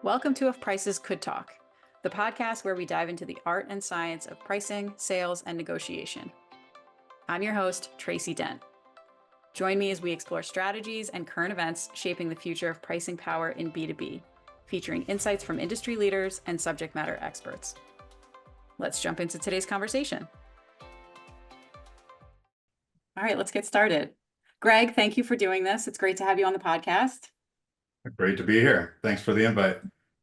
Welcome to If Prices Could Talk, the podcast where we dive into the art and science of pricing, sales, and negotiation. I'm your host, Tracy Dent. Join me as we explore strategies and current events shaping the future of pricing power in B2B, featuring insights from industry leaders and subject matter experts. Let's jump into today's conversation. All right, let's get started. Greg, thank you for doing this. It's great to have you on the podcast. Great to be here. Thanks for the invite.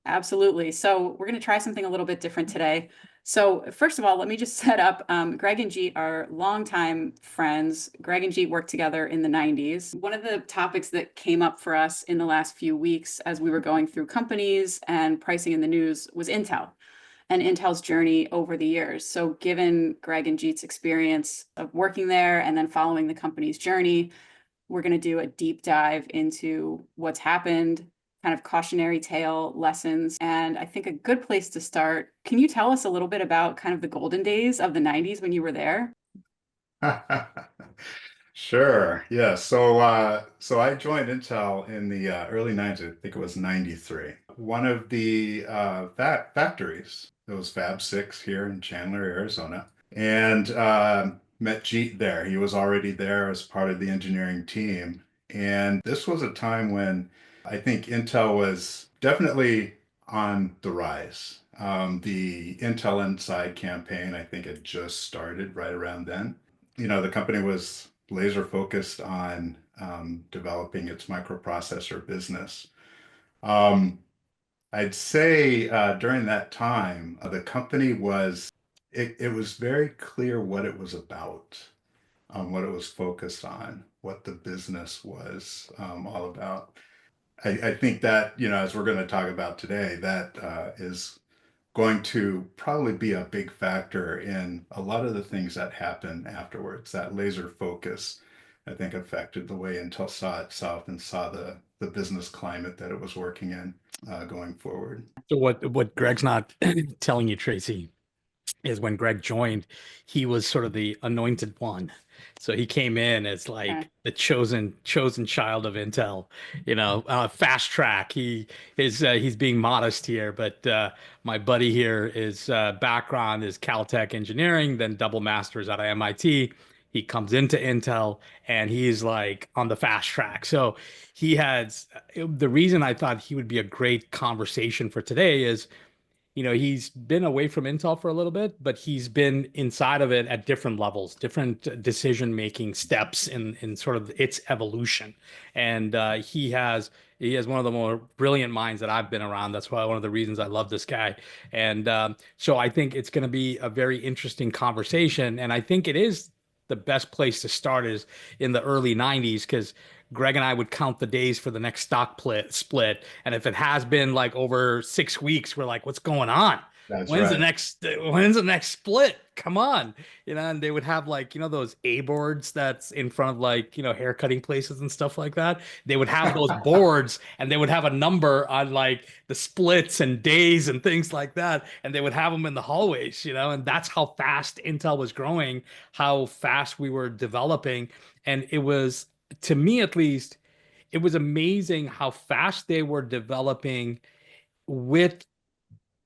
Absolutely. So we're going to try something a little bit different today. So first of all, let me just set up, Greg and Jeet are longtime friends. Greg and Jeet worked together in the 90s. One of the topics that came up for us in the last few weeks as we were going through companies and pricing in the news was Intel and Intel's journey over the years. So given Greg and Jeet's experience of working there and then following the company's journey, we're going to do a deep dive into what's happened, kind of cautionary tale lessons. And I think a good place to start, can you tell us a little bit about kind of the golden days of the 90s when you were there? Sure. Yeah. So I joined Intel in the early 90s. I think it was 93. One of the factories, it was Fab 6 here in Chandler, Arizona, and met Jeet there. He was already there as part of the engineering team. And this was a time when I think Intel was definitely on the rise. The Intel Inside campaign, I think, had just started right around then. The company was laser focused on developing its microprocessor business. Um, I'd say during that time, the company it was very clear what it was about, what it was focused on, what the business was all about. I think that, as we're going to talk about today, that is going to probably be a big factor in a lot of the things that happen afterwards. That laser focus, I think, affected the way Intel saw itself and saw the business climate that it was working in going forward. So what Greg's not telling you, Tracy, is when Greg joined, he was sort of the anointed one. So he came in as Okay. like the chosen child of Intel, fast track. He's being modest here, but my buddy here is background is Caltech engineering, then double masters out of MIT. He comes into Intel and he's like on the fast track. So he has the reason I thought he would be a great conversation for today is he's been away from Intel for a little bit, but he's been inside of it at different levels, different decision-making steps in sort of its evolution. And he has one of the more brilliant minds that I've been around. That's why one of the reasons I love this guy. And so I think it's going to be a very interesting conversation. And I think it is the best place to start is in the early 90s because Greg and I would count the days for the next split. And if it has been like over 6 weeks, we're like, what's going on? That's When's the right. next split? Come on. And they would have like, those A boards that's in front of like, hair cutting places and stuff like that. They would have those boards and they would have a number on like the splits and days and things like that. And they would have them in the hallways, and that's how fast Intel was growing, how fast we were developing. And it was, to me at least, it was amazing how fast they were developing with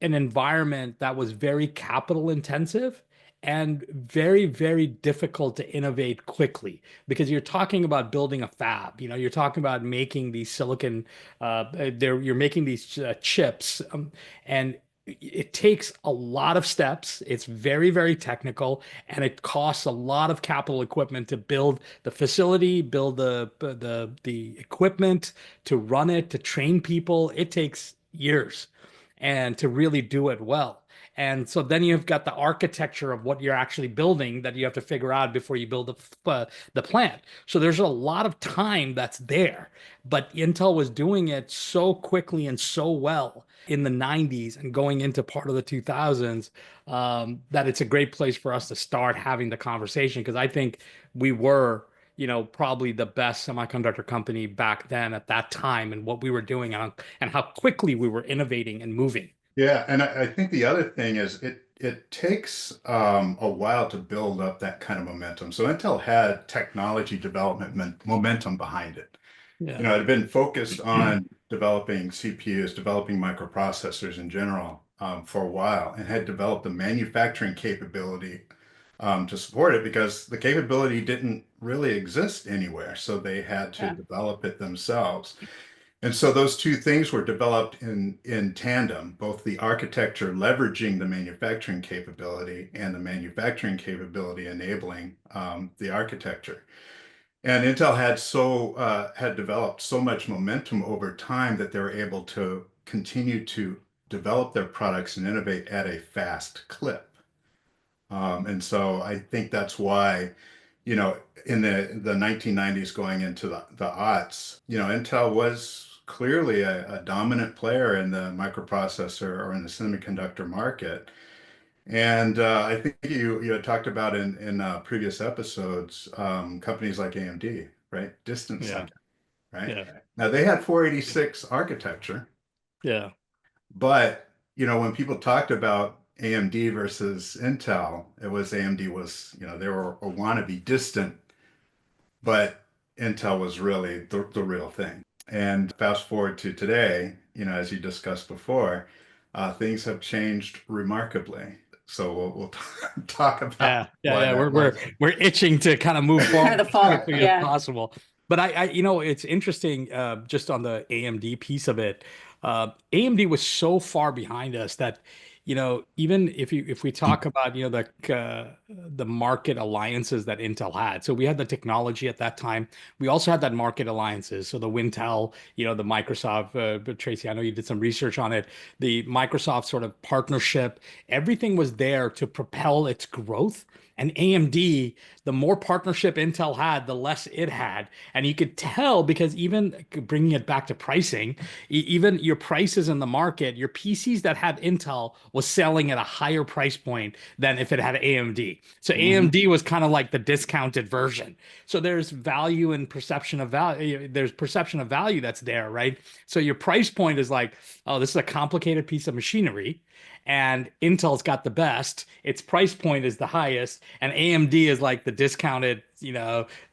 an environment that was very capital intensive and very, very difficult to innovate quickly because you're talking about building a fab. You're talking about making these silicon, you're making these chips, and it takes a lot of steps. It's very, very technical, and it costs a lot of capital equipment to build the facility, build the equipment, to run it, to train people. It takes years and to really do it well. And so then you've got the architecture of what you're actually building that you have to figure out before you build the plant. So there's a lot of time that's there. But Intel was doing it so quickly and so well in the 90s and going into part of the 2000s that it's a great place for us to start having the conversation because I think we were probably the best semiconductor company back then at that time and what we were doing and how quickly we were innovating and moving. Yeah, and I think the other thing is it takes a while to build up that kind of momentum. So Intel had technology development momentum behind it. Yeah. It had been focused on developing CPUs, developing microprocessors in general for a while, and had developed the manufacturing capability to support it because the capability didn't really exist anywhere. So they had to Yeah. develop it themselves. And so those two things were developed in tandem, both the architecture leveraging the manufacturing capability and the manufacturing capability enabling the architecture. And Intel had developed so much momentum over time that they were able to continue to develop their products and innovate at a fast clip. And so I think that's why, you know, in the 1990s going into the aughts, Intel was clearly a dominant player in the microprocessor or in the semiconductor market. And I think you had talked about in previous episodes, companies like AMD, right? Distant Yeah. second, right? Yeah. Now they had 486 architecture, Yeah. but when people talked about AMD versus Intel, it was AMD was, they were a wannabe distant, but Intel was really the real thing. And fast forward to today, as you discussed before, things have changed remarkably. So we'll talk about Yeah, yeah, why yeah. that We're was. we're itching to kind of move Kind of forward the as fault. quickly as Yeah. possible. But it's interesting, just on the AMD piece of it. AMD was so far behind us that, even if we talk about, the market alliances that Intel had. So we had the technology at that time. We also had that market alliances. So the Wintel, the Microsoft, but Tracy, I know you did some research on it. The Microsoft sort of partnership, everything was there to propel its growth. And AMD, the more partnership Intel had, the less it had. And you could tell because even bringing it back to pricing, even your prices in the market, your PCs that had Intel was selling at a higher price point than if it had AMD. So Mhm. AMD was kind of like the discounted version. So there's value and perception of value. There's perception of value that's there, right? So your price point is like, oh, this is a complicated piece of machinery, and Intel's got the best. Its price point is the highest, and AMD is like the discounted,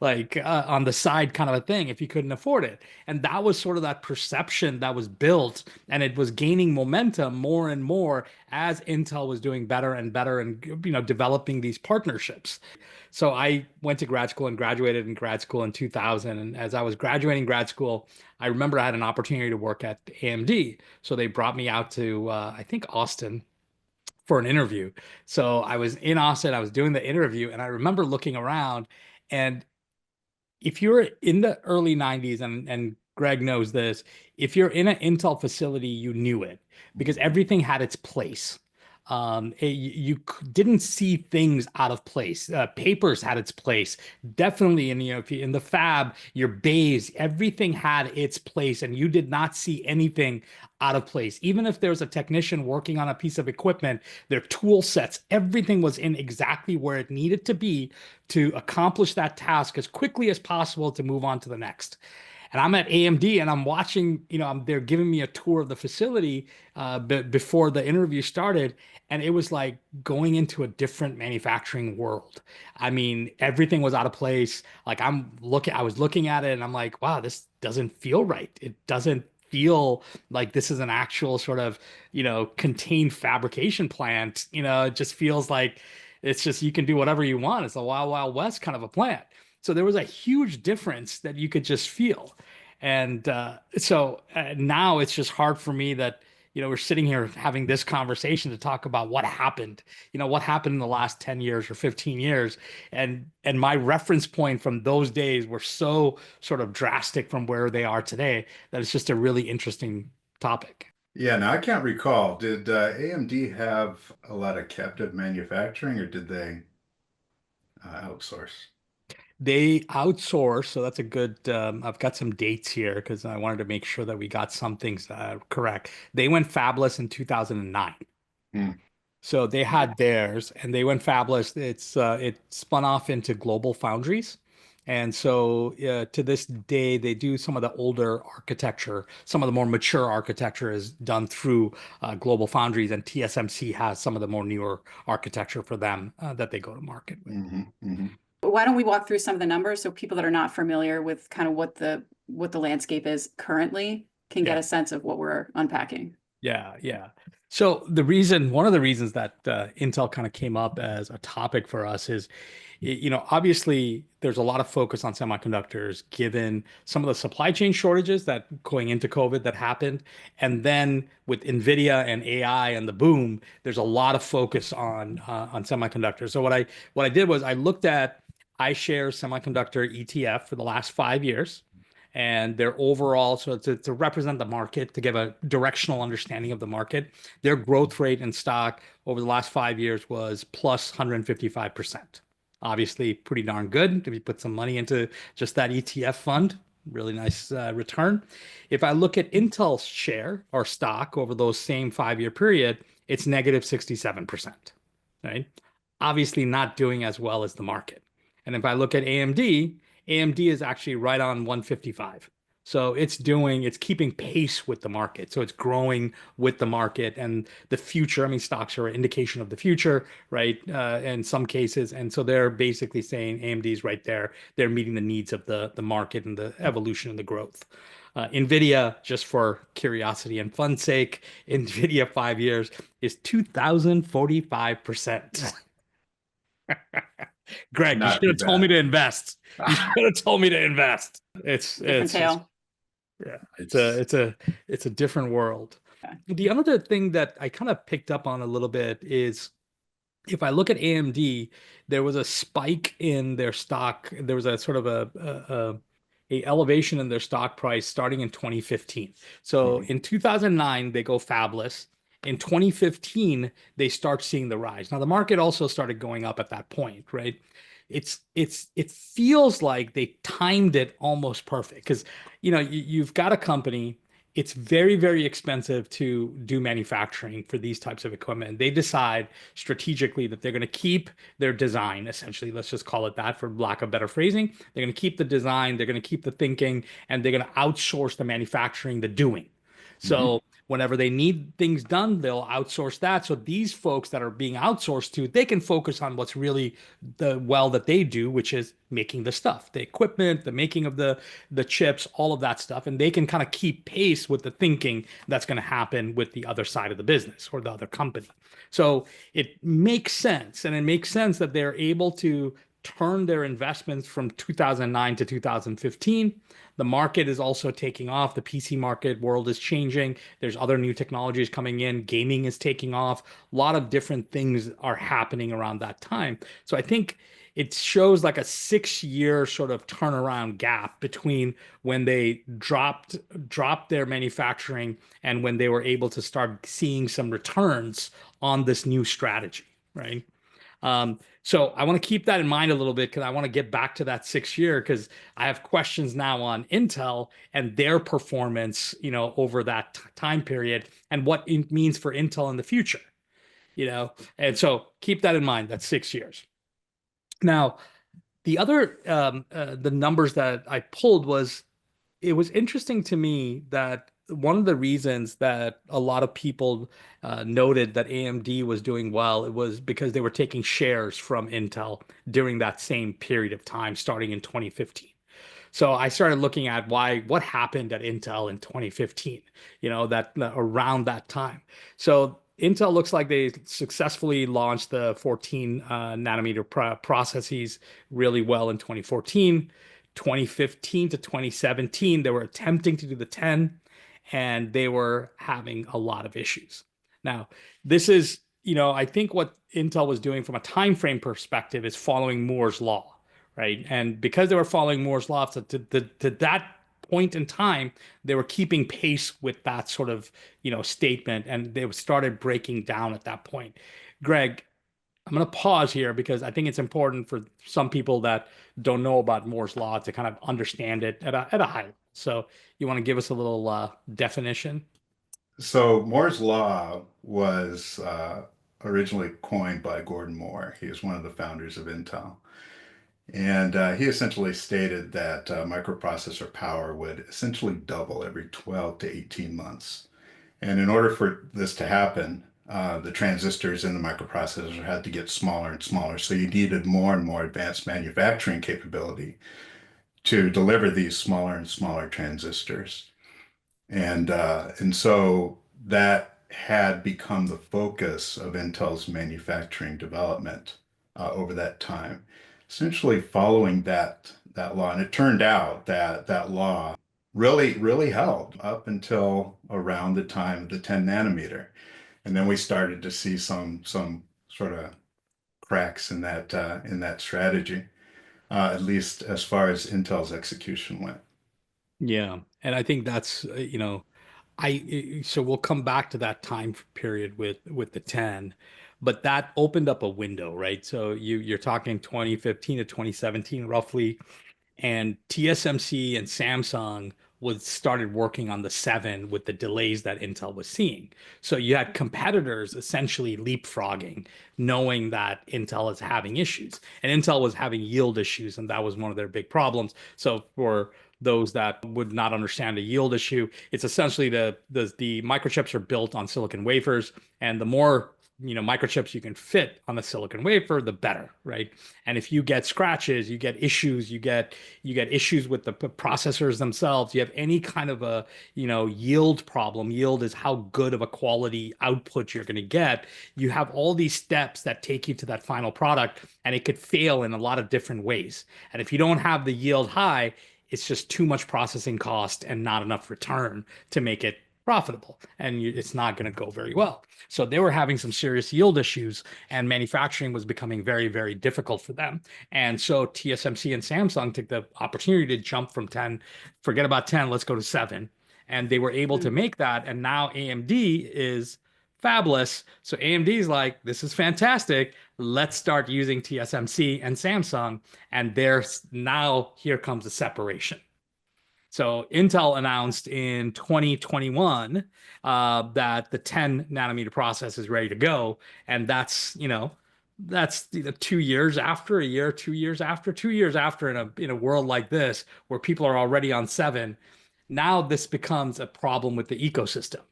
like on the side kind of a thing if you couldn't afford it. And that was sort of that perception that was built, and it was gaining momentum more and more as Intel was doing better and better and developing these partnerships. So I went to grad school and graduated in grad school in 2000. And as I was graduating grad school, I remember I had an opportunity to work at AMD. So they brought me out to, I think, Austin for an interview. So I was in Austin, I was doing the interview, and I remember looking around. And if you're in the early 90s, and Greg knows this, if you're in an Intel facility, you knew it because everything had its place. You didn't see things out of place. Papers had its place. Definitely, and if you in the fab, your bays, everything had its place, and you did not see anything out of place. Even if there's a technician working on a piece of equipment, their tool sets, everything was in exactly where it needed to be to accomplish that task as quickly as possible to move on to the next. And I'm at AMD and I'm watching, they're giving me a tour of the facility before the interview started. And it was like going into a different manufacturing world. I mean, everything was out of place. Like I was looking at it and I'm like, wow, this doesn't feel right. It doesn't feel like this is an actual sort of, contained fabrication plant. It just feels like it's just you can do whatever you want. It's a wild, wild west kind of a plant. So there was a huge difference that you could just feel. And now it's just hard for me that, we're sitting here having this conversation to talk about what happened, what happened in the last 10 years or 15 years. And my reference point from those days were so sort of drastic from where they are today that it's just a really interesting topic. Yeah, now I can't recall. Did AMD have a lot of captive manufacturing or did they outsource? They outsource, so that's a good. I've got some dates here because I wanted to make sure that we got some things correct. They went fabless in 2009. Hmm. So they had theirs and they went fabless. It spun off into Global Foundries. And so to this day, they do some of the older architecture. Some of the more mature architecture is done through Global Foundries, and TSMC has some of the more newer architecture for them that they go to market with. Hmm. Hmm. Why don't we walk through some of the numbers so people that are not familiar with kind of what the what the landscape is currently, can get Yeah. a sense of what we're unpacking. Yeah, yeah. So one of the reasons that Intel kind of came up as a topic for us is, obviously there's a lot of focus on semiconductors given some of the supply chain shortages that going into COVID that happened. And then with Nvidia and AI and the boom, there's a lot of focus on semiconductors. So what I did was I looked at iShares semiconductor ETF for the last 5 years and their overall, so to represent the market, to give a directional understanding of the market, their growth rate in stock over the last 5 years was plus 155%. Obviously, pretty darn good if you put some money into just that ETF fund. Really nice return. If I look at Intel's share or stock over those same 5 year period, it's negative 67%, right? Obviously, not doing as well as the market. And if I look at AMD, AMD is actually right on 155. So it's keeping pace with the market. So it's growing with the market and the future. I mean, stocks are an indication of the future, right? In some cases. And so they're basically saying AMD is right there. They're meeting the needs of the market and the evolution and the growth. Nvidia, just for curiosity and fun's sake, Nvidia 5 years is 2,045%. Greg, you Not should too have told me bad. to invest. You should have told me to invest. Different It's just tale. yeah, It's it's a different world. Okay. The other thing that I kind of picked up on a little bit is if I look at AMD, there was a spike in their stock. There was a sort of a elevation in their stock price starting in 2015. So Mhm. in 2009, they go fabless. In 2015, they start seeing the rise. Now the market also started going up at that point, right? It feels like they timed it almost perfect because you've got a company, it's very, very expensive to do manufacturing for these types of equipment. They decide strategically that they're going to keep their design, essentially. Let's just call it that for lack of better phrasing. They're going to keep the design, they're going to keep the thinking, and they're going to outsource the manufacturing, the doing. Mhm. So whenever they need things done, they'll outsource that. So these folks that are being outsourced to, they can focus on what's really that they do, which is making the stuff, the equipment, the making of the chips, all of that stuff, and they can kind of keep pace with the thinking that's going to happen with the other side of the business or the other company. So it makes sense, and it makes sense that they're able to turn their investments from 2009 to 2015. The market is also taking off. The PC market world is changing. There's other new technologies coming in. Gaming is taking off. A lot of different things are happening around that time. So I think it shows like a 6 year sort of turnaround gap between when they dropped their manufacturing and when they were able to start seeing some returns on this new strategy, right? So I want to keep that in mind a little bit because I want to get back to that 6 year because I have questions now on Intel and their performance, over that time period and what it means for Intel in the future, And so keep that in mind. That's 6 years. Now, the numbers that I pulled was it was interesting to me that one of the reasons that a lot of people noted that AMD was doing well, it was because they were taking shares from Intel during that same period of time, starting in 2015. So I started looking at what happened at Intel in 2015, that around that time. So Intel looks like they successfully launched the 14 nanometer processes really well in 2014. 2015 to 2017, they were attempting to do the 10 and they were having a lot of issues. Now, this is, I think what Intel was doing from a time frame perspective is following Moore's law, right? And because they were following Moore's law to that point in time, they were keeping pace with that sort of, statement, and they started breaking down at that point. Greg, I'm going to pause here because I think it's important for some people that don't know about Moore's law to kind of understand it at a high level. So you want to give us a little definition? So Moore's law was originally coined by Gordon Moore. He is one of the founders of Intel. And he essentially stated that microprocessor power would essentially double every 12 to 18 months. And in order for this to happen, the transistors in the microprocessor had to get smaller and smaller. So you needed more and more advanced manufacturing capability to deliver these smaller and smaller transistors. And so that had become the focus of Intel's manufacturing development over that time, essentially following that law. And it turned out that that law really held up until around the time of the 10 nanometer. And then we started to see some sort of cracks in that strategy, at least as far as Intel's execution went. Yeah. And I think that's, so we'll come back to that time period with the 10, but that opened up a window, right? So you're talking 2015 to 2017 roughly, and TSMC and Samsung was started working on the 7 with the delays that Intel was seeing. So you had competitors essentially leapfrogging, knowing that Intel is having issues. And Intel was having yield issues, and that was one of their big problems. So for those that would not understand a yield issue, it's essentially the microchips are built on silicon wafers, and the more microchips you can fit on a silicon wafer, the better, right? And if you get scratches, you get issues, you get issues with the processors themselves. You have any kind of a yield problem. Yield is how good of a quality output you're going to get. You have all these steps that take you to that final product, and it could fail in a lot of different ways. And if you don't have the yield high, it's just too much processing cost and not enough return to make it profitable, and it's not going to go very well. So they were having some serious yield issues, and manufacturing was becoming very, very difficult for them. And so TSMC and Samsung took the opportunity to jump from 10, forget about 10, let's go to 7. And they were able to Mm. make that. And now AMD is fabless. So AMD is like, this is fantastic. Let's start using TSMC and Samsung. And there's now, here comes the separation. So Intel announced in 2021 that the 10 nanometer process is ready to go, and that's 2 years after, a year, 2 years after, 2 years after, in a world like this where people are already on 7. Now this becomes a problem with the ecosystem.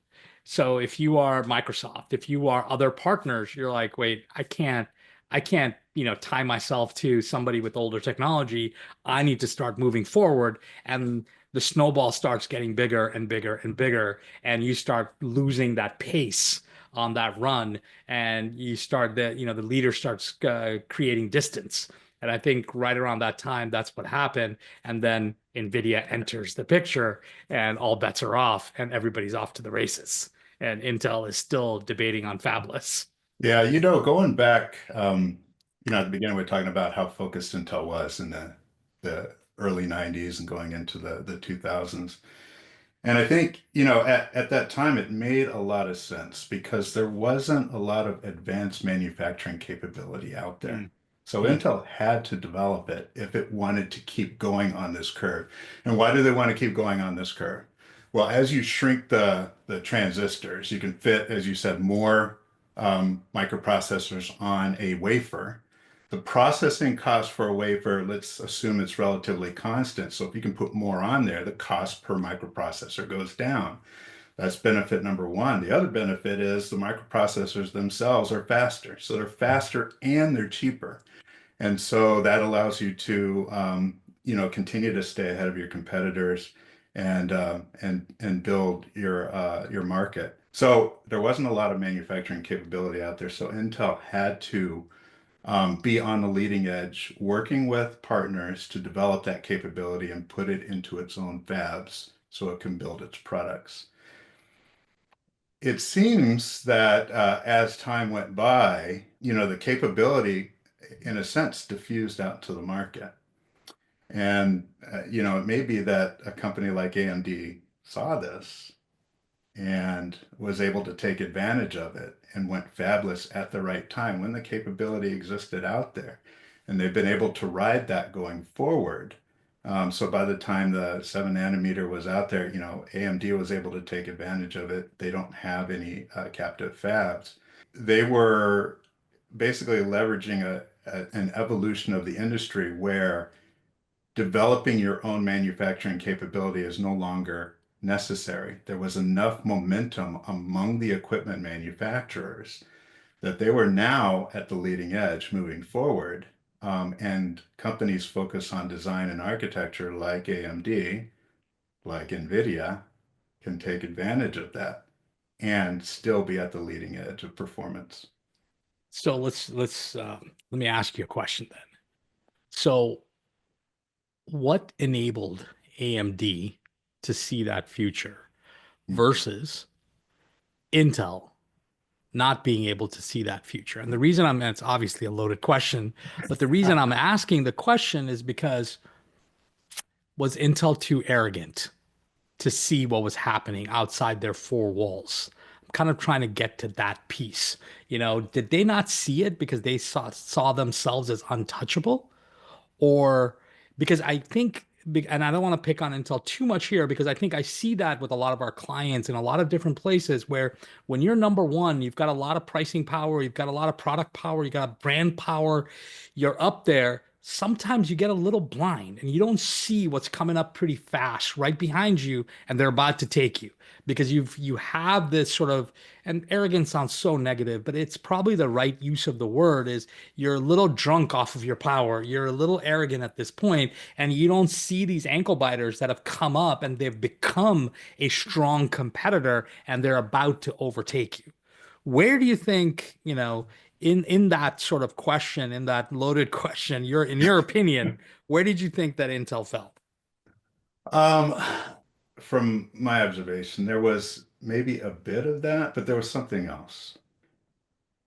So if you are Microsoft, if you are other partners, you're like, wait, I can't, tie myself to somebody with older technology. I need to start moving forward. And the snowball starts getting bigger and bigger and bigger, and you start losing that pace on that run, and you start the leader starts creating distance. And I think right around that time, that's what happened. And then Nvidia enters the picture, and all bets are off, and everybody's off to the races. And Intel is still debating on fabless. Yeah, going back, at the beginning, we are talking about how focused Intel was in the early 90s and going into the 2000s. And I think, at that time, it made a lot of sense because there wasn't a lot of advanced manufacturing capability out there. Mm, So mm, Intel had to develop it if it wanted to keep going on this curve. And why do they want to keep going on this curve? Well, as you shrink the transistors, you can fit, as you said, more microprocessors on a wafer. The processing cost for a wafer, let's assume it's relatively constant. So if you can put more on there, the cost per microprocessor goes down. That's benefit number one. The other benefit is the microprocessors themselves are faster. So they're faster and they're cheaper. And so that allows you to, continue to stay ahead of your competitors and build your market. So there wasn't a lot of manufacturing capability out there. So Intel had to be on the leading edge, working with partners to develop that capability and put it into its own fabs so it can build its products. It seems that as time went by, the capability, in a sense, diffused out to the market. And, it may be that a company like AMD saw this and was able to take advantage of it and went fabless at the right time when the capability existed out there. And they've been able to ride that going forward. So by the time the 7 nanometer was out there, AMD was able to take advantage of it. They don't have any captive fabs. They were basically leveraging an evolution of the industry where developing your own manufacturing capability is no longer necessary. There was enough momentum among the equipment manufacturers that they were now at the leading edge moving forward. And companies focus on design and architecture like AMD, like Nvidia, can take advantage of that and still be at the leading edge of performance. So let me ask you a question then. So what enabled AMD to see that future versus Intel not being able to see that future? And the reason it's obviously a loaded question, but the reason I'm asking the question is because was Intel too arrogant to see what was happening outside their four walls? I'm kind of trying to get to that piece. Did they not see it because they saw themselves as untouchable? Or because I think, and I don't want to pick on Intel too much here because I think I see that with a lot of our clients in a lot of different places where when you're number one, you've got a lot of pricing power, you've got a lot of product power, you got brand power, you're up there. Sometimes you get a little blind and you don't see what's coming up pretty fast right behind you and they're about to take you because you have this sort of, and arrogance sounds so negative, but it's probably the right use of the word is you're a little drunk off of your power. You're a little arrogant at this point, and you don't see these ankle biters that have come up and they've become a strong competitor and they're about to overtake you. Where do you think, in that sort of question, in that loaded question, in your opinion, where did you think that Intel fell? Um, from my observation, there was maybe a bit of that, but there was something else.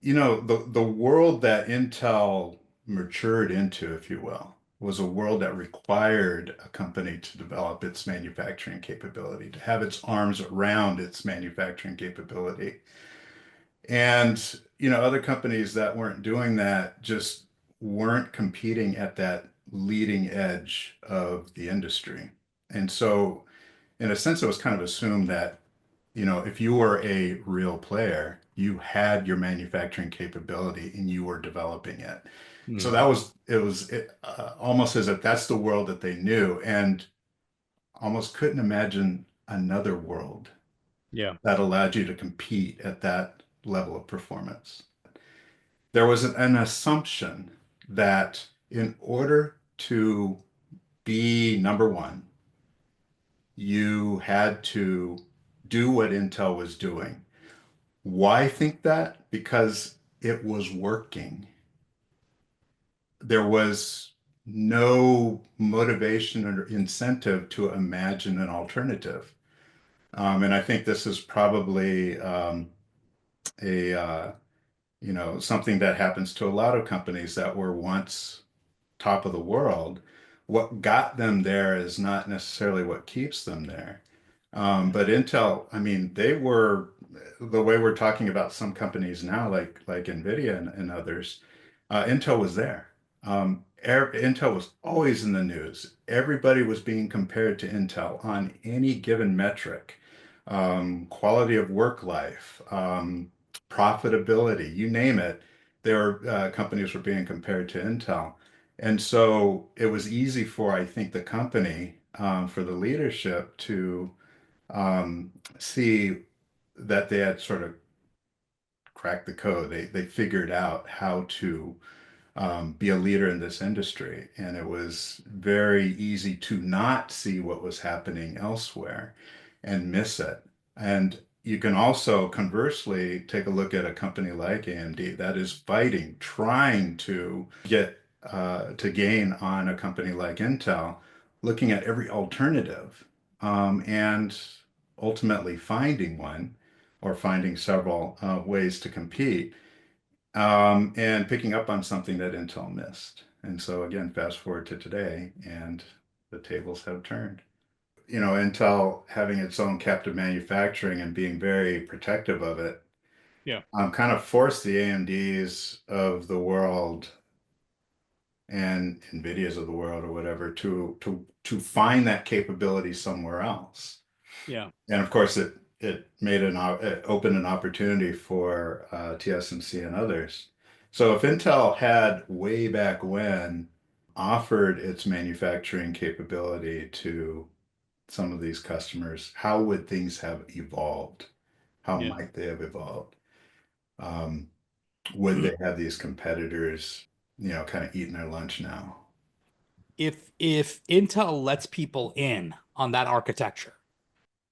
The world that Intel matured into, if you will, was a world that required a company to develop its manufacturing capability, to have its arms around its manufacturing capability. And, other companies that weren't doing that just weren't competing at that leading edge of the industry. And so, in a sense, it was kind of assumed that if you were a real player, you had your manufacturing capability and you were developing it. So Hmm. it was almost as if that's the world that they knew and almost couldn't imagine another world Yeah. that allowed you to compete at that level of performance. There was an assumption that in order to be number one, you had to do what Intel was doing. Why think that? Because it was working. There was no motivation or incentive to imagine an alternative. And I think this is probably a something that happens to a lot of companies that were once top of the world. What got them there is not necessarily what keeps them there. But Intel, I mean, they were the way we're talking about some companies now, like Nvidia and others. Intel was there. Intel was always in the news. Everybody was being compared to Intel on any given metric, quality of work life, profitability, you name it. Companies were being compared to Intel. And so it was easy for, I think, the company, for the leadership to see that they had sort of cracked the code. They figured out how to be a leader in this industry. And it was very easy to not see what was happening elsewhere and miss it. And you can also conversely take a look at a company like AMD that is fighting, trying to get to gain on a company like Intel, looking at every alternative, and ultimately finding one or finding several ways to compete, and picking up on something that Intel missed. And so again, fast forward to today, and the tables have turned. Intel having its own captive manufacturing and being very protective of it, Yeah. kind of forced the AMDs of the world and Nvidias of the world or whatever to find that capability somewhere else. Yeah. And of course, it it opened an opportunity for TSMC and others. So if Intel had way back when offered its manufacturing capability to some of these customers, how would things have evolved? How Yeah. might they have evolved? Um, would they have these competitors? kind of eating their lunch now. If Intel lets people in on that architecture,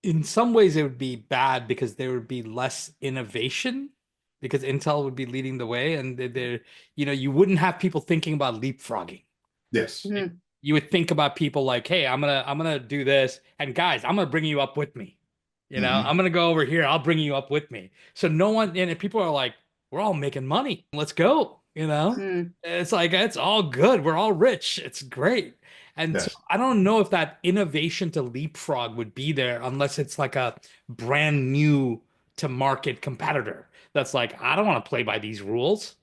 in some ways it would be bad because there would be less innovation because Intel would be leading the way and you wouldn't have people thinking about leapfrogging. Yes. Mhm. You would think about people like, hey, I'm gonna do this, and guys, I'm gonna bring you up with me. Hmm. I'm gonna go over here. I'll bring you up with me. So no one, and people are like, we're all making money. Let's go. Mm. It's like it's all good. We're all rich. It's great. And so Yes. I don't know if that innovation to leapfrog would be there unless it's like a brand new to market competitor that's like, I don't want to play by these rules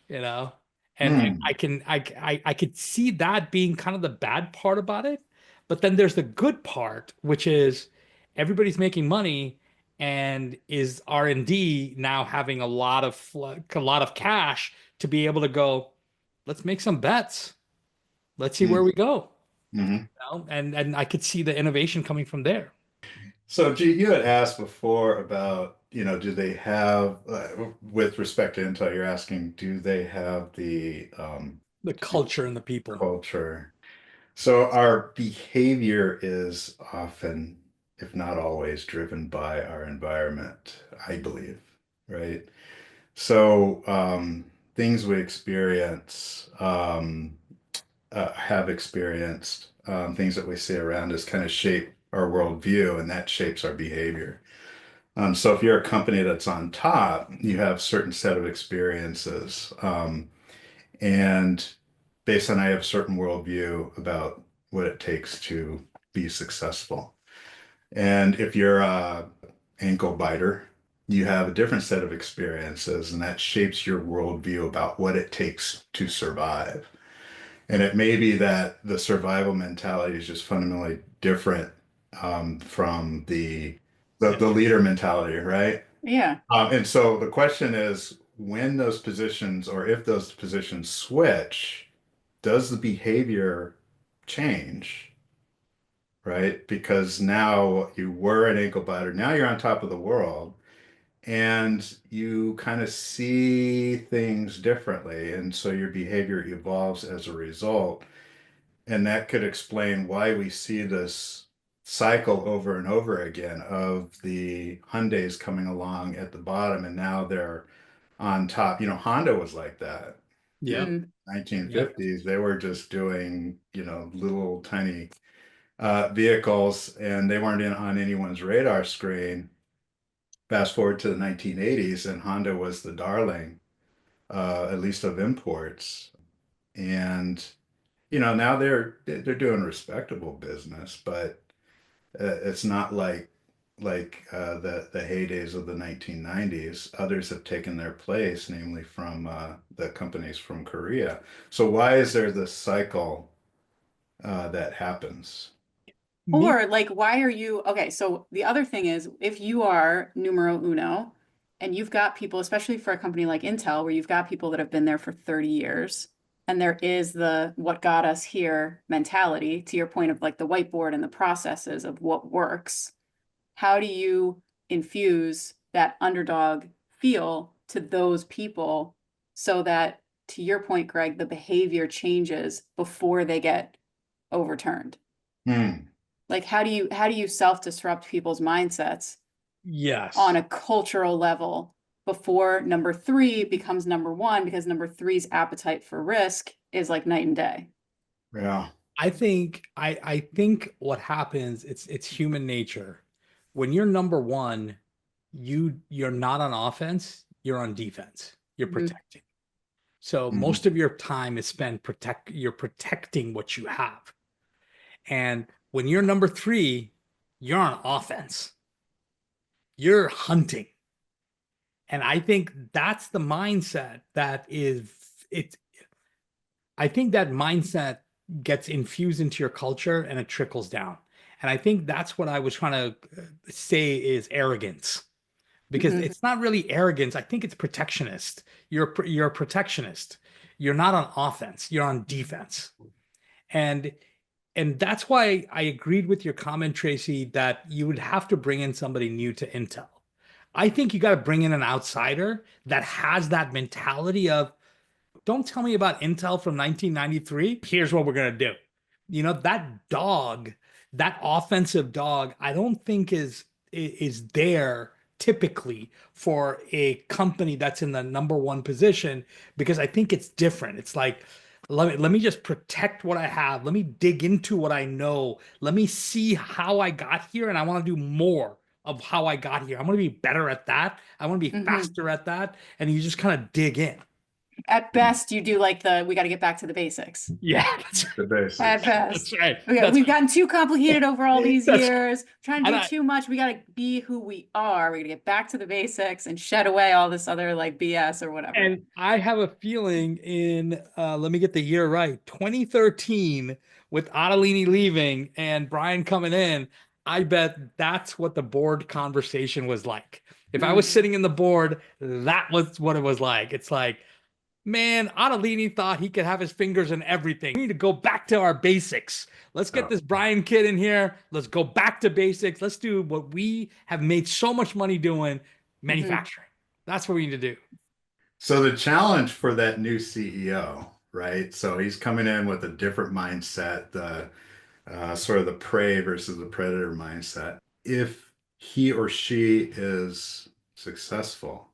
you know and Mm. I could see that being kind of the bad part about it, but then there's the good part, which is everybody's making money, and is R&D now having a lot of cash to be able to go, let's make some bets, let's see where we go. Mm-hmm. And I could see the innovation coming from there. So, G, you had asked before about, do they have, with respect to Intel, you're asking, do they have the The culture and the people. culture? So, our behavior is often, if not always, driven by our environment, I believe, right? So, things we experience, have experienced, things that we see around us kind of shape our worldview, and that shapes our behavior. So if you're a company that's on top, you have certain set of experiences, and based on I have a certain worldview about what it takes to be successful. And if you're a ankle biter, you have a different set of experiences, and that shapes your worldview about what it takes to survive. And it may be that the survival mentality is just fundamentally different, from the leader mentality, right? Yeah. And so the question is, when those positions, or if those positions switch, does the behavior change, right? Because now you were an ankle biter, now you're on top of the world, and you kind of see things differently, and so your behavior evolves as a result. And that could explain why we see this cycle over and over again of the Hyundais coming along at the bottom and now they're on top. Honda was like that in Yep. Mm. 1950s. They were just doing, little tiny vehicles, and they weren't on anyone's radar screen. Fast forward to the 1980s, and Honda was the darling, at least of imports. And now they're doing respectable business, but it's not like the heydays of the 1990s. Others have taken their place, namely from the companies from Korea. So why is there this cycle that happens? Me. Or like, why are you okay? So the other thing is, if you are numero uno and you've got people, especially for a company like Intel, where you've got people that have been there for 30 years, and there is the what got us here mentality, to your point of like the whiteboard and the processes of what works, how do you infuse that underdog feel to those people so that, to your point, Greg, the behavior changes before they get overturned? Hmm. Like, how do you self-disrupt people's mindsets on Yes. a cultural level before number three becomes number one, because number three's appetite for risk is like night and day. Yeah. I think what happens, it's human nature. When you're number one, you're not on offense, you're on defense. You're Mhm. protecting. So Mhm. most of your time is spent you're protecting what you have. And when you're number three, you're on offense. You're hunting. And I think that's the mindset that is it. I think that mindset gets infused into your culture and it trickles down. And I think that's what I was trying to say is arrogance, because Mhm. it's not really arrogance. I think it's protectionist. You're a protectionist. You're not on offense. You're on defense. And and that's why I agreed with your comment, Tracy, that you would have to bring in somebody new to Intel. I think you got to bring in an outsider that has that mentality of Don't tell me about Intel from 1993. Here's what we're gonna do. That dog, that offensive dog, I don't think is there typically for a company that's in the number one position, because I think it's different. It's like, let me just protect what I have. Let me dig into what I know. Let me see how I got here, and I want to do more of how I got here. I want to be better at that. I want to be Hmm. faster at that. And you just kind of dig in. At best, you do like we got to get back to the basics. Yeah, that's The right. At basics. That's best. right. Okay, That's we've gotten too complicated over all these that's years. Trying to and do I too much. We got to be who we are. We got to get back to the basics and shed away all this other like BS or whatever. and I have a feeling in let me get the year right, 2013, with Adelini leaving and Brian coming in, I bet that's what the board conversation was like. If I was Mm. sitting in the board, that was what it was like. It's like, man, Adelini thought he could have his fingers in everything. We need to go back to our basics. Let's get Oh. this Brian kid in here. Let's go back to basics. Let's do what we have made so much money doing, Hmm. manufacturing. That's what we need to do. So the challenge for that new CEO, right? So he's coming in with a different mindset, the sort of the prey versus the predator mindset. If he or she is successful,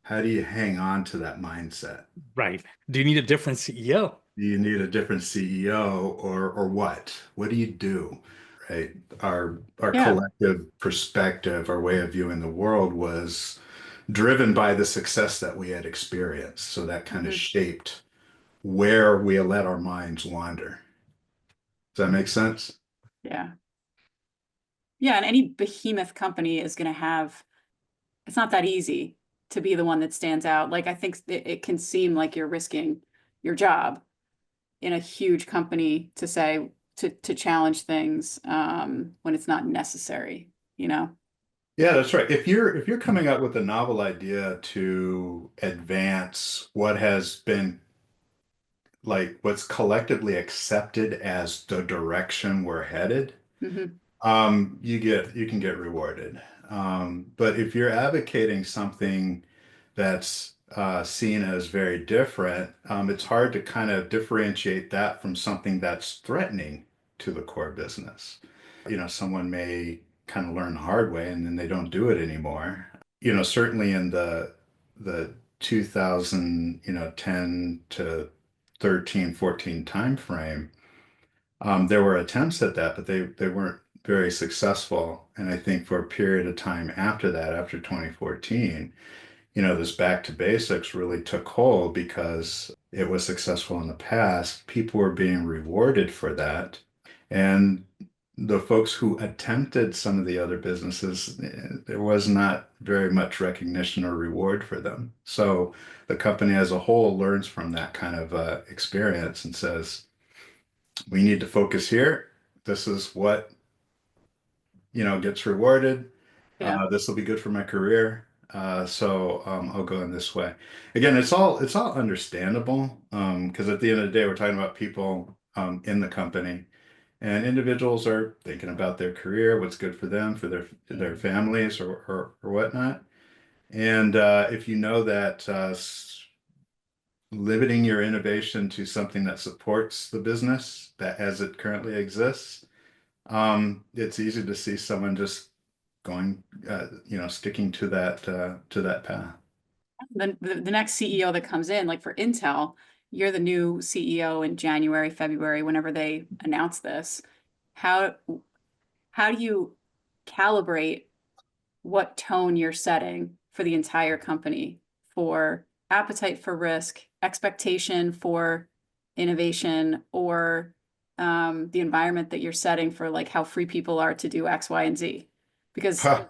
how do you hang on to that mindset? Right. Do you need a different CEO? Do you need a different CEO or what? What do you do? Right? Our Yeah. collective perspective, our way of viewing the world was driven by the success that we had experienced. So that kind of Hmm. shaped where we let our minds wander. Does that make sense? Yeah. Yeah. And any behemoth company is going to have, it's not that easy to be the one that stands out. Like, I think it can seem like you're risking your job in a huge company to say, to challenge things when it's not necessary, you know? Yeah, that's right. If you're coming up with a novel idea to advance what has been like what's collectively accepted as the direction we're headed, Hmm. you can get rewarded. But if you're advocating something that's seen as very different, it's hard to kind of differentiate that from something that's threatening to the core business. Someone may kind of learn the hard way and then they don't do it anymore. Certainly in the 2000, 10 to 13, 14 time frame, there were attempts at that, but they weren't very successful. And I think for a period of time after that, after 2014, this back to basics really took hold because it was successful in the past. People were being rewarded for that. And the folks who attempted some of the other businesses, there was not very much recognition or reward for them. So the company as a whole learns from that kind of experience and says, we need to focus here. This is what, gets rewarded. Yeah. This will be good for my career. So I'll go in this way. Again, it's all understandable because at the end of the day, we're talking about people in the company, and individuals are thinking about their career, what's good for them, for their families, or whatnot. And if you know that limiting your innovation to something that supports the business that as it currently exists, it's easy to see someone just going, sticking to that path. The next CEO that comes in, like for Intel, you're the new CEO in January, February, whenever they announce this. How how do you calibrate what tone you're setting for the entire company for appetite for risk, expectation for innovation, or the environment that you're setting for like how free people are to do X, Y, and Z? Because Huh,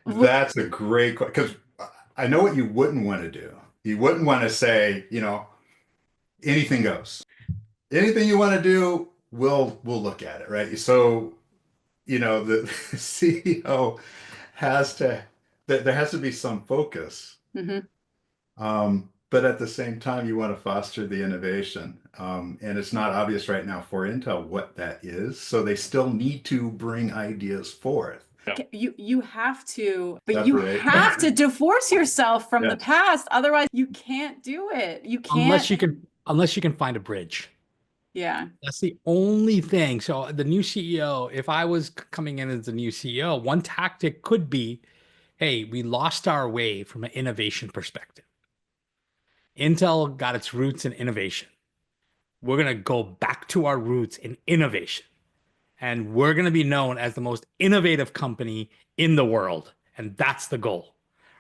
that's a great question because I know what you wouldn't want to do. You wouldn't want to say, anything goes. Anything you want to do, we'll look at it, right? So, the CEO has to there has to be some focus. Mhm. But at the same time, you want to foster the innovation. And it's not obvious right now for Intel what that is. So they still need to bring ideas forth. Yeah. You have to, but you Separate. have to divorce yourself from the Yes. past. Otherwise, you can't do it. You Unless can't. unless you can find a bridge. Yeah. That's the only thing. So the new CEO, if I was coming in as the new CEO, one tactic could be, hey, we lost our way from an innovation perspective. Intel got its roots in innovation. We're going to go back to our roots in innovation. And we're going to be known as the most innovative company in the world. And that's the goal,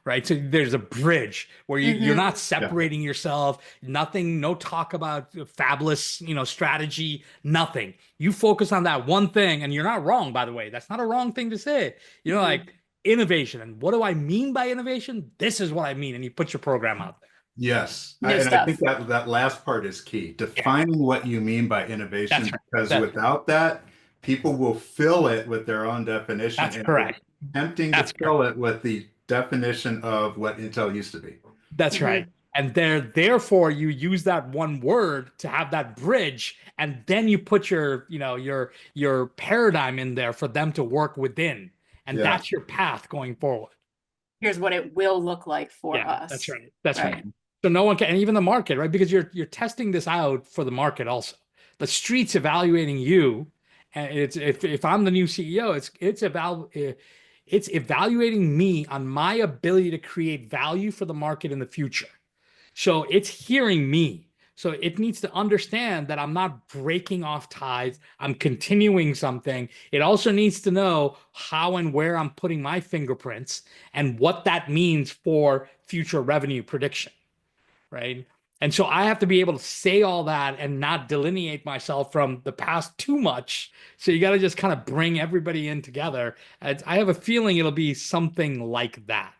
right? So there's a bridge where you're Hmm. not Yeah. separating yourself, nothing, no talk about fabulous, strategy, nothing. You focus on that one thing, and you're not wrong, by the way. That's not a wrong thing to say. Hmm. Like innovation. And what do I mean by innovation? This is what I mean. And you put your program out there. Yes. New And I think stuff. that last part is key, Yeah, defining what you mean by that's innovation, right. because That, without that, people will fill it with their own definition, that's and it will be correct. tempting to That's correct. fill it with the definition of what Intel used to be. That's right. Hmm. And therefore you use that one word to have that bridge, and then you put your paradigm in there for them to work within. And Yeah. that's your path going forward. Here's what it will look like for Yeah, that's us. right. That's right. Right. So no one can, and even the market, right? Because you're testing this out for the market also. The street's evaluating you, and it's if I'm the new CEO, it's evaluating me on my ability to create value for the market in the future. So it's hearing me. So it needs to understand that I'm not breaking off ties. I'm continuing something. It also needs to know how and where I'm putting my fingerprints and what that means for future revenue prediction, right? And so I have to be able to say all that and not delineate myself from the past too much. So you got to just kind of bring everybody in together. I have a feeling it'll be something like that.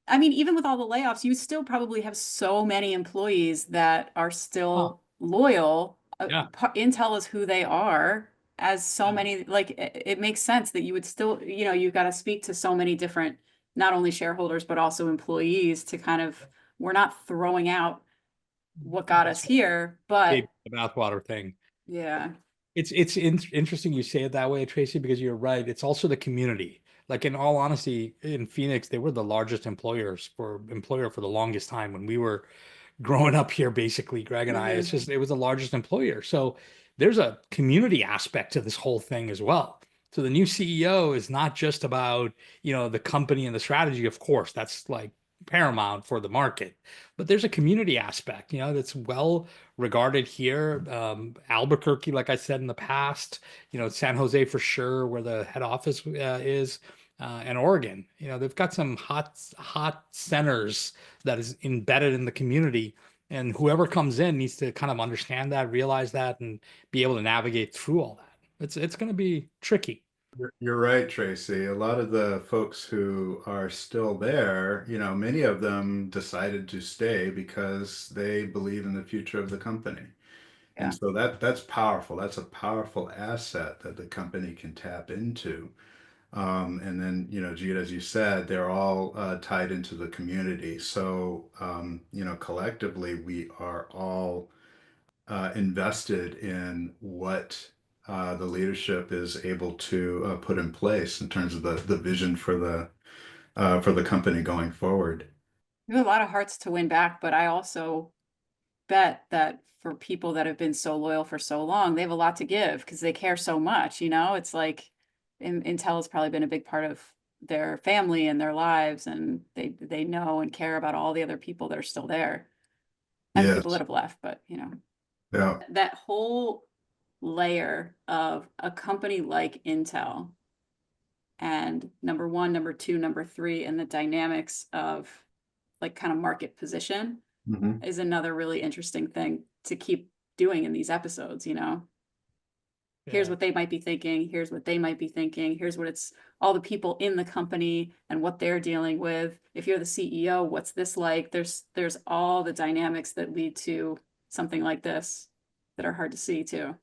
I mean, even with all the layoffs, you still probably have so many employees that are Oh, still loyal. yeah. Intel is who they are, as so Yeah. many, like, it makes sense that you would still, you've got to speak to so many different, not only shareholders, but also employees to kind of, we're not throwing out what got us That's right. here, but The bathwater thing. yeah, It's interesting you say it that way, Tracy, because you're right. It's also the community. Like in all honesty, in Phoenix, they were the largest employer for the longest time when we were growing up here, basically, Greg and I. hmm, It was the largest employer. So there's a community aspect to this whole thing as well. So the new CEO is not just about, the company and the strategy, of course, that's like paramount for the market. But there's a community aspect, that's well regarded here. Albuquerque, like I said in the past, San Jose for sure, where the head office is. And Oregon, they've got some hot centers that is embedded in the community. And whoever comes in needs to kind of understand that, realize that, and be able to navigate through all that. It's going to be tricky. You're right, Tracy. A lot of the folks who are still there, many of them decided to stay because they believe in the future of the company. And yeah. so that's powerful. That's a powerful asset that the company can tap into. And then, Jeet, as you said, they're all tied into the community. So, collectively, we are all invested in what the leadership is able to put in place in terms of the vision for the company going forward. You have a lot of hearts to win back, but I also bet that for people that have been so loyal for so long, they have a lot to give because they care so much, It's like Intel has probably been a big part of their family and their lives, and they know and care about all the other people that are still there and the people that Yes. have left. But Yeah. that whole layer of a company like Intel and number one, number two, number three, and the dynamics of like kind of market position Hmm. is another really interesting thing to keep doing in these episodes. Here's Yeah. what they might be thinking, here's what they might be thinking, here's what it's all the people in the company and what they're dealing with. If you're the CEO, what's this like? There's all the dynamics that lead to something like this that are hard to see too,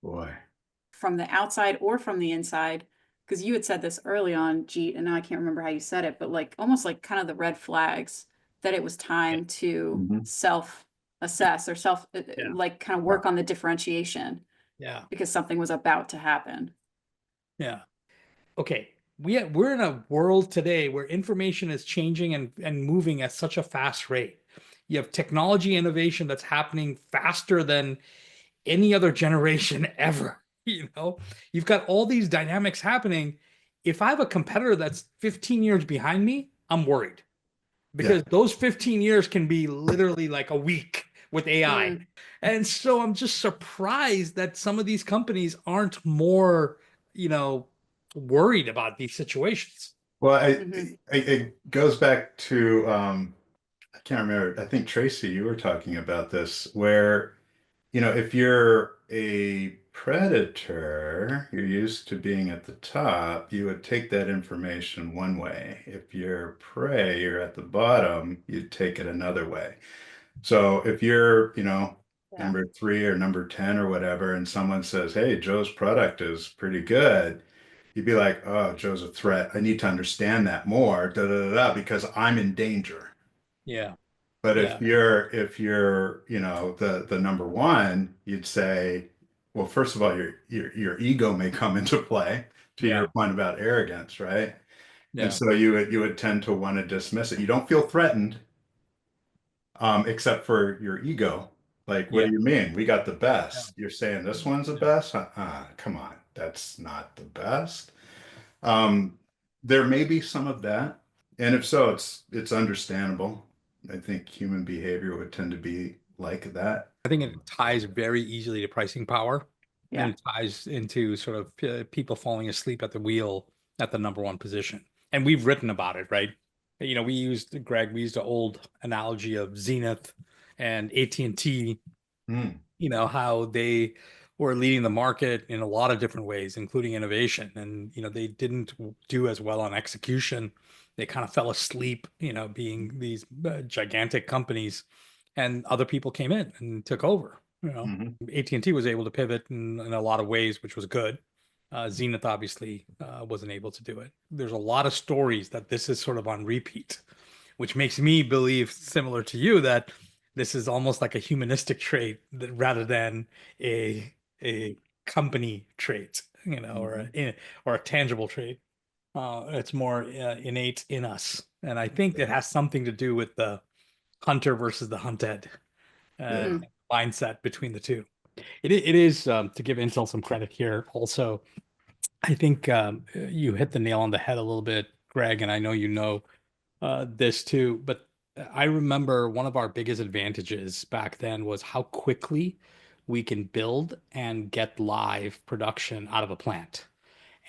Boy. from the outside or from the inside. Because you had said this early on, Jeet, and now I can't remember how you said it, but like almost like kind of the red flags that it was Yeah. time to Hmm. self assess or self Yeah. like kind of Yeah. work on the differentiation Yeah. because something was about to happen. Yeah. okay, we're in a world today where information is changing and moving at such a fast rate. You have technology innovation that's happening faster than any other generation ever. You know, you've got all these dynamics happening. If I have a competitor that's 15 years behind me, I'm worried Yeah. because those 15 years can be literally like a week with AI. Mm, And so I'm just surprised that some of these companies aren't more, you know, worried about these situations. Well, mhm. it goes back to I can't remember. I think Tracy, you were talking about this, where if you're a predator, you're used to being at the top, you would take that information one way. If you're prey, you're at the bottom, you'd take it another way. So if you're, Yeah. number three or number 10 or whatever, and someone says, "Hey, Joe's product is pretty good," you'd be like, "Oh, Joe's a threat. I need to understand that more, da da da, da, because I'm in danger." Yeah. But Yeah. if you're, the number one, you'd say, well, first of all, your ego may come into play to your Yeah. point about arrogance, right? And Yeah. so you would tend to want to dismiss it. You don't feel threatened, except for your ego. Like, what Yeah. do you mean? We got the Yeah. best. You're saying this one's the Yeah. best? Come on, that's not the best. Um, there may be some of that, and if so, it's understandable. I think human behavior would tend to be like that. I think it ties very easily to pricing power, and Yeah. it ties into sort of people falling asleep at the wheel at the number one position. And we've written about it, right? You know, we used an old analogy of Zenith and AT&T, Hmm. you know, how they were leading the market in a lot of different ways, including innovation. And, you know, they didn't do as well on execution. They kind of fell asleep, you know, being these gigantic companies, and other people came in and took over. You know, Hmm. AT&T was able to pivot in a lot of ways, which was good. Zenith obviously wasn't able to do it. There's a lot of stories that this is sort of on repeat, which makes me believe, similar to you, that this is almost like a humanistic trait rather than a company trait, you know, Hmm. or a tangible trait. It's more innate in us, and I think it Yeah. has something to do with the hunter versus the hunted Yeah. Mm, mindset between the two. It is to give Intel some credit here. Also, I think you hit the nail on the head a little bit, Greg, and I know you know this too, but I remember one of our biggest advantages back then was how quickly we can build and get live production out of a plant.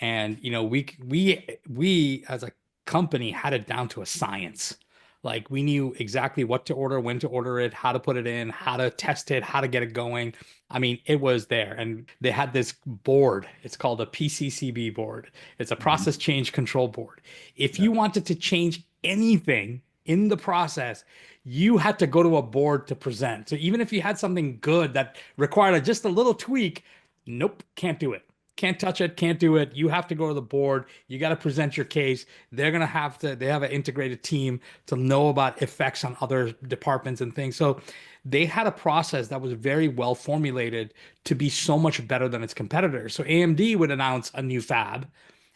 And you know, we as a company had it down to a science. Like we knew exactly what to order, when to order it, how to put it in, how to test it, how to get it going. I mean, it was there. And they had this board. It's called a PCCB board. It's a Hmm. process change control board. If Yeah. you wanted to change anything in the process, you had to go to a board to present. So even if you had something good that required just a little tweak, nope, can't do it. Can't touch it, can't do it. You have to go to the board. You got to present your case. They have an integrated team to know about effects on other departments and things. So they had a process that was very well formulated to be so much better than its competitors. So AMD would announce a new fab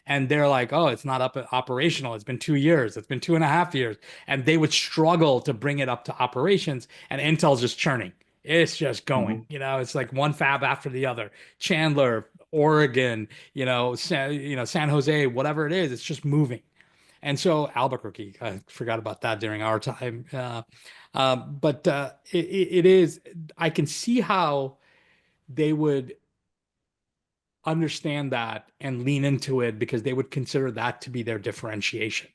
and they're like, oh, it's not up operational. It's been 2 years. It's been 2.5 years. And they would struggle to bring it up to operations. And Intel's just churning. It's just going. Hmm. You know, it's like one fab after the other. Chandler, Oregon, San Jose, whatever it is, it's just moving. And so Albuquerque, I forgot about that during our time. But it is, I can see how they would understand that and lean into it because they would consider that to be their differentiation.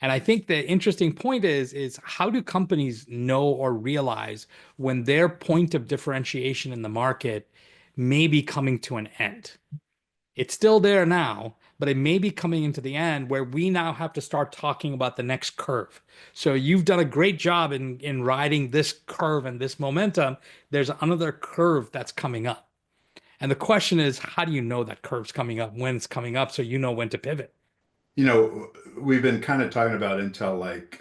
And I think the interesting point is how do companies know or realize when their point of differentiation in the market may be coming to an end? It's still there now, but it may be coming into the end where we now have to start talking about the next curve. So you've done a great job in riding this curve and this momentum. There's another curve that's coming up. And the question is, how do you know that curve's coming up, when it's coming up, so you know when to pivot? We've been kind of talking about Intel like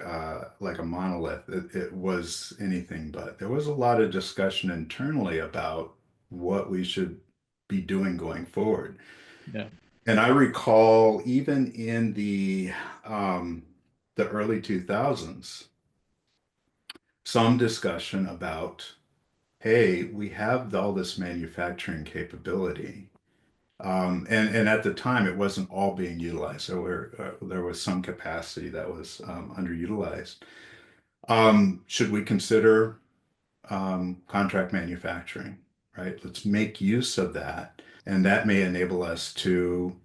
a monolith. It was anything but. There was a lot of discussion internally about what we should be doing going forward. Yeah. And I recall even in the early 2000s, some discussion about, hey, we have all this manufacturing capability. And at the time, it wasn't all being utilized. So there was some capacity that was underutilized. Should we consider contract manufacturing, right? Let's make use of that. And that may enable us to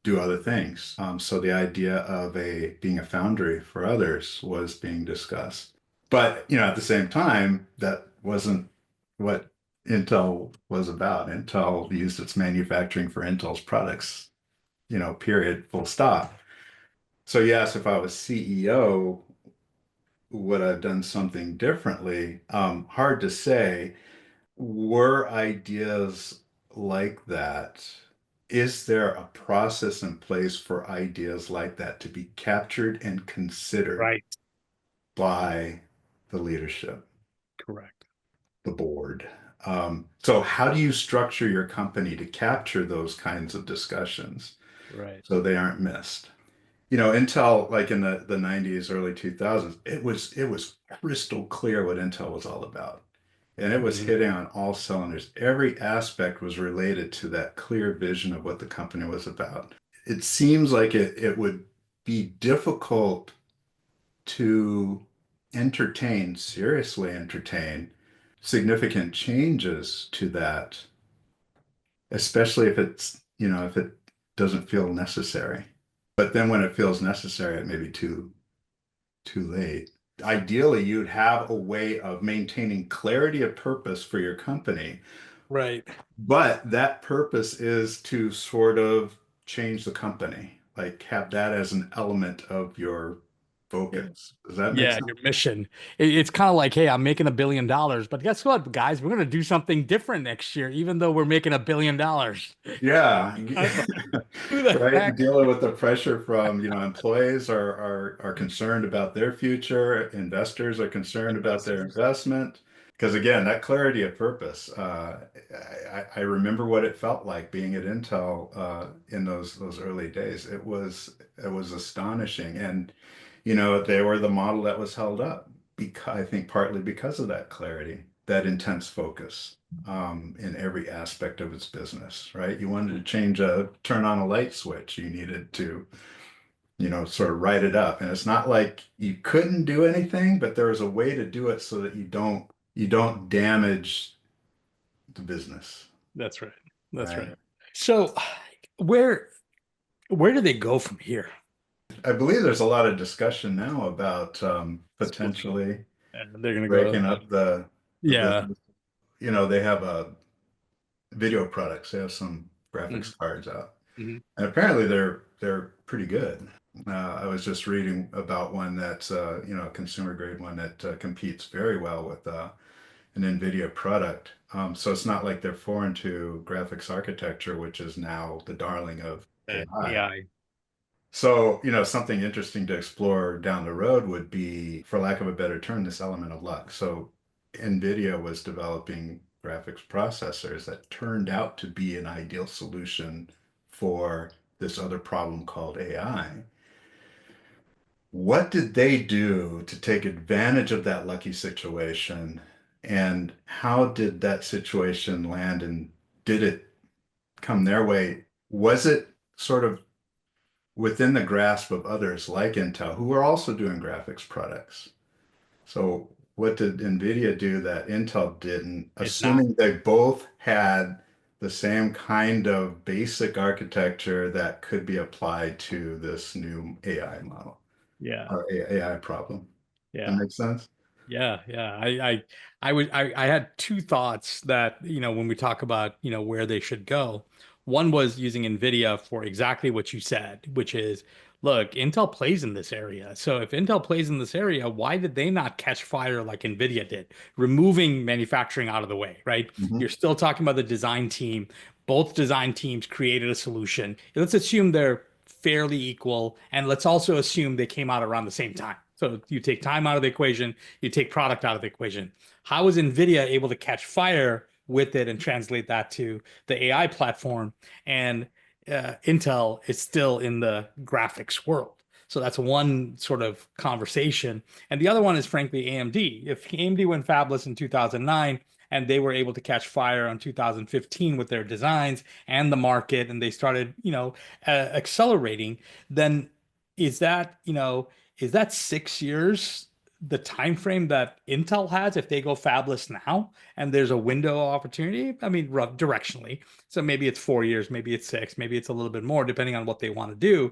do other things. So the idea of being a foundry for others was being discussed. But, at the same time, that wasn't what Intel was about. Intel used its manufacturing for Intel's products, period, full stop. So yes, if I was CEO, would I have done something differently? Hard to say. Were ideas like that? Is there a process in place for ideas like that to be captured and considered Right. by the leadership, Correct. the board? So how do you structure your company to capture those kinds of discussions Right. so they aren't missed? Intel, like in the 90s, early 2000s, it was crystal clear what Intel was all about. And it was Mhm. hitting on all cylinders. Every aspect was related to that clear vision of what the company was about. It seems like it would be difficult to seriously entertain significant changes to that, especially if it doesn't feel necessary. But then when it feels necessary, it may be too late. Ideally, you'd have a way of maintaining clarity of purpose for your company, Right. but that purpose is to sort of change the company, like have that as an element of your focus. Does that make Yeah, sense? your mission. It's kind of like, hey, I'm making $1 billion, but guess what, guys? We're gonna do something different next year, even though we're making $1 billion. Yeah. It's like, who the Right. heck? Dealing with the pressure from, employees are concerned about their future, investors are concerned about their Investors. investment. Because again, that clarity of purpose, I remember what it felt like being at Intel in those early days. It was astonishing. And, they were the model that was held up because I think partly because of that clarity, that intense focus in every aspect of its business, right? You wanted to turn on a light switch, you needed to, sort of write it up. And it's not like you couldn't do anything, but there was a way to do it so that you don't damage the business, That's right. That's right? right. So, where where do they go from here? I believe there's a lot of discussion now about Splitting. potentially And they're gonna go breaking like, up the yeah. business. They have a video products. They have some Mhm. graphics cards out. Mhm. And apparently they're pretty good. I was just reading about one that's a consumer grade one that competes very well with an Nvidia product. So it's not like they're foreign to graphics architecture, which is now the darling of AI. AI. So, something interesting to explore down the road would be, for lack of a better term, this element of luck. So Nvidia was developing graphics processors that turned out to be an ideal solution for this other problem called AI. What did they do to take advantage of that lucky situation? And how did that situation land? And did it come their way? Was it sort of within the grasp of others like Intel, who are also doing graphics products? So, what did Nvidia do that Intel didn't, Did not. assuming they both had the same kind of basic architecture that could be applied to this new AI model Yeah. or AI problem? That Yeah. makes sense? Yeah, yeah. I had two thoughts that, when we talk about, where they should go. One was using NVIDIA for exactly what you said, which is, look, Intel plays in this area. So if Intel plays in this area, why did they not catch fire like NVIDIA did, removing manufacturing out of the way, right? Hmm. You're still talking about the design team. Both design teams created a solution. Let's assume they're fairly equal, and let's also assume they came out around the same time. So you take time out of the equation, you take product out of the equation. How is NVIDIA able to catch fire with it and translate that to the AI platform? And Intel is still in the graphics world. So that's one sort of conversation. And the other one is frankly AMD. If AMD went fabless in 2009 and they were able to catch fire on 2015 with their designs and the market, and they started, accelerating, then is that, is that 6 years the time frame that Intel has if they go fabless now and there's a window of opportunity? I mean, rough directionally. So maybe it's 4 years, maybe it's six, maybe it's a little bit more, depending on what they want to do.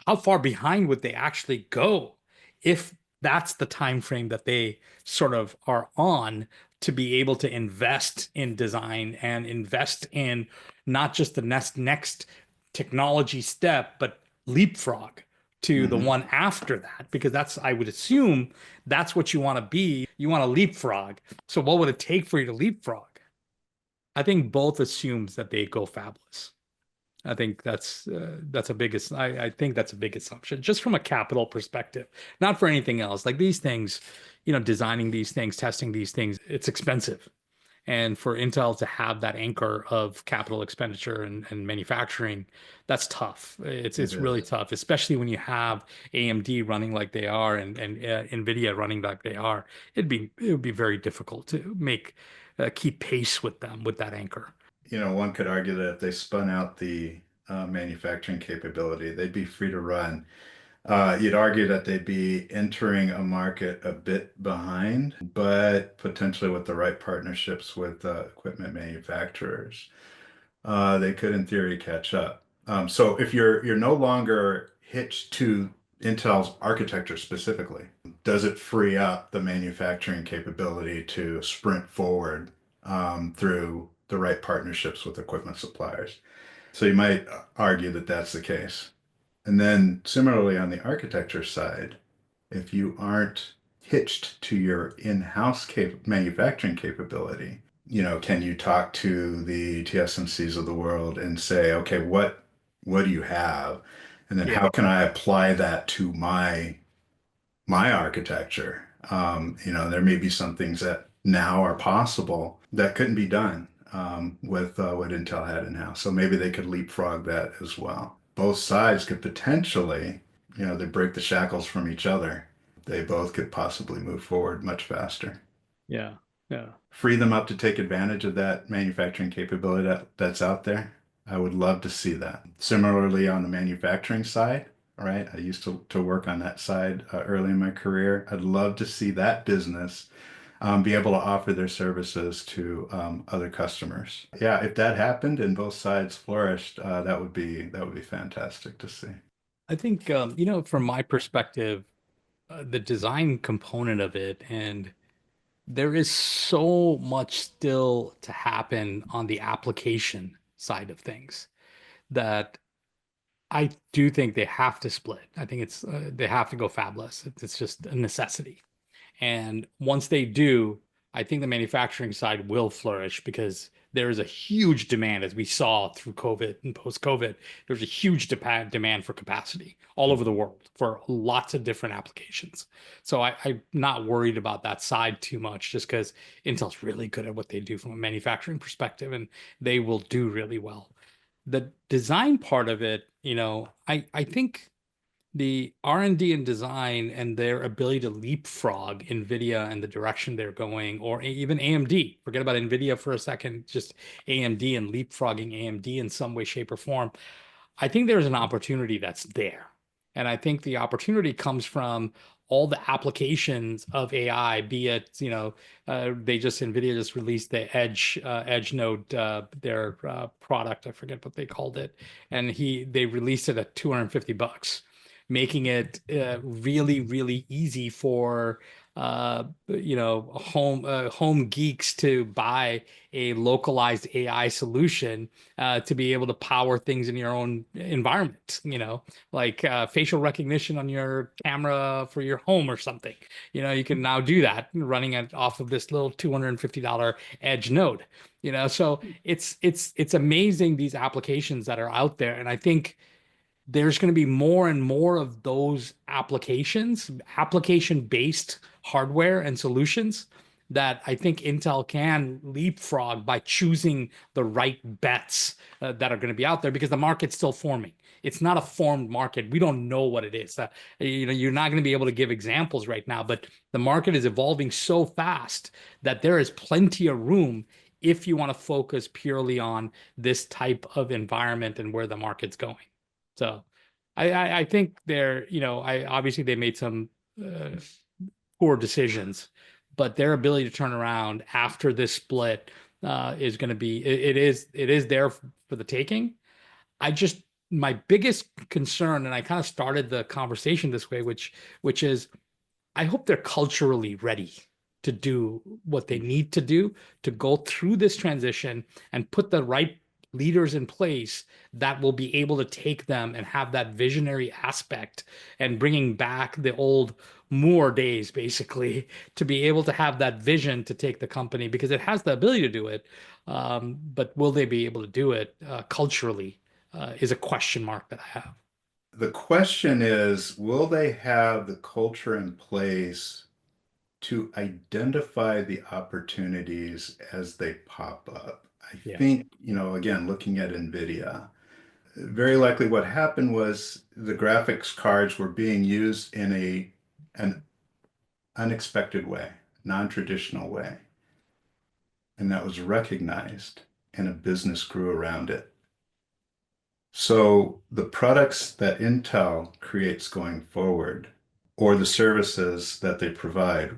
How far behind would they actually go if that's the time frame that they sort of are on to be able to invest in design and invest in not just the next technology step, but leapfrog to the Hmm. one after that? Because that's, I would assume, that's what you want to be. You want to leapfrog. So what would it take for you to leapfrog? I think both assumes that they go fabless. I think that's a biggest. I think that's a big assumption, just from a capital perspective, not for anything else. Like these things, designing these things, testing these things, it's expensive. And for Intel to have that anchor of capital expenditure and manufacturing, that's tough. It's It it's really is. tough, especially when you have AMD running like they are and Nvidia running like they are. It would be very difficult to keep pace with them with that anchor. One could argue that if they spun out the manufacturing capability, they'd be free to run. You'd argue that they'd be entering a market a bit behind, but potentially with the right partnerships with equipment manufacturers, they could, in theory, catch up. So if you're no longer hitched to Intel's architecture specifically, does it free up the manufacturing capability to sprint forward through the right partnerships with equipment suppliers? So you might argue that that's the case. And then similarly on the architecture side, if you aren't hitched to your in-house manufacturing capability, can you talk to the TSMCs of the world and say, okay, what do you have? And then Yeah. how can I apply that to my architecture? There may be some things that now are possible that couldn't be done with what Intel had in-house. So maybe they could leapfrog that as well. Both sides could potentially, they break the shackles from each other. They both could possibly move forward much faster. Yeah. Yeah. Free them up to take advantage of that manufacturing capability that's out there. I would love to see that. Similarly, on the manufacturing side, right? I used to work on that side early in my career. I'd love to see that business be able to offer their services to other customers. Yeah, if that happened and both sides flourished, that would be fantastic to see. I think, from my perspective, the design component of it, and there is so much still to happen on the application side of things that I do think they have to split. I think they have to go fabless. It's just a necessity. And once they do, I think the manufacturing side will flourish because there is a huge demand, as we saw through COVID and post-COVID. There's a huge demand for capacity all over the world for lots of different applications. So I'm not worried about that side too much, just because Intel's really good at what they do from a manufacturing perspective, and they will do really well. The design part of it, I think the R&D and design and their ability to leapfrog Nvidia and the direction they're going, or even AMD. Forget about Nvidia for a second, just AMD and leapfrogging AMD in some way, shape, or form. I think there's an opportunity that's there. And I think the opportunity comes from all the applications of AI, be it, Nvidia just released the Edge Node, their product. I forget what they called it. And they released it at $250, making it really, really easy for home geeks to buy a localized AI solution to be able to power things in your own environment, like facial recognition on your camera for your home or something. You can now do that running it off of this little $250 Edge node. So it's amazing, these applications that are out there. And I think there's going to be more and more of those application-based hardware and solutions that I think Intel can leapfrog by choosing the right bets that are going to be out there because the market's still forming. It's not a formed market. We don't know what it is. You're not going to be able to give examples right now, but the market is evolving so fast that there is plenty of room if you want to focus purely on this type of environment and where the market's going. So I think they're, I obviously they made some uh, poor decisions, but their ability to turn around after this split is going to be, it is there for the taking. I just, my biggest concern, and I kind of started the conversation this way, which is I hope they're culturally ready to do what they need to do to go through this transition and put the right leaders in place that will be able to take them and have that visionary aspect and bringing back the old Moore days, basically, to be able to have that vision to take the company because it has the ability to do it. But will they be able to do it culturally is a question mark that I have. The question is, will they have the culture in place to identify the opportunities as they pop up? I Yeah. think, again, looking at Nvidia, very likely what happened was the graphics cards were being used in an unexpected way, non-traditional way. And that was recognized and a business grew around it. So the products that Intel creates going forward, or the services that they provide,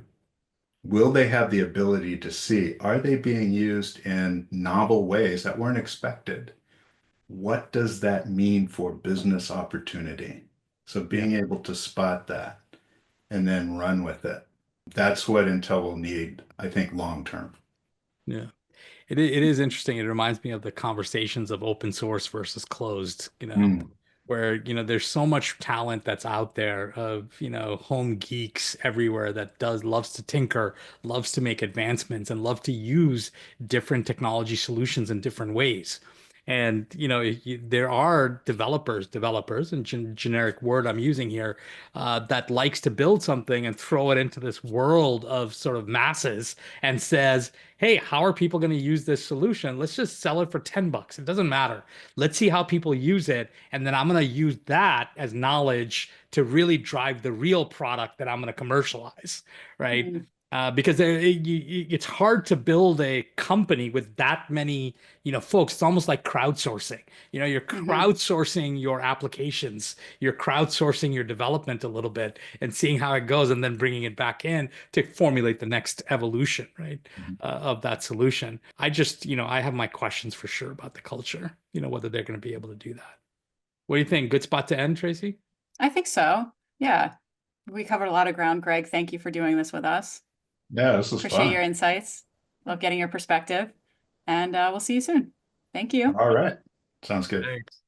will they have the ability to see, are they being used in novel ways that weren't expected? What does that mean for business opportunity? So Yeah. being able to spot that and then run with it. That's what Intel will need, I think, long term. Yeah. It is interesting. It reminds me of the conversations of open source versus closed, Mm. where, there's so much talent that's out there of, home geeks everywhere that loves to tinker, loves to make advancements and love to use different technology solutions in different ways. And, there are developers, and generic word I'm using here, that likes to build something and throw it into this world of sort of masses and says, hey, how are people going to use this solution? Let's just sell it for $10. It doesn't matter. Let's see how people use it. And then I'm going to use that as knowledge to really drive the real product that I'm going to commercialize, right? Mm. Because it's hard to build a company with that many, folks. It's almost like crowdsourcing. You're Hmm. crowdsourcing your applications, you're crowdsourcing your development a little bit and seeing how it goes and then bringing it back in to formulate the next evolution, right? Of that solution. I just, I have my questions for sure about the culture, whether they're going to be able to do that. What do you think? Good spot to end, Tracy? I think so. Yeah. We covered a lot of ground, Greg. Thank you for doing this with us. Yeah, this was Appreciate fun. your insights. Love getting your perspective. And we'll see you soon. Thank you. All right. Sounds good. Thanks.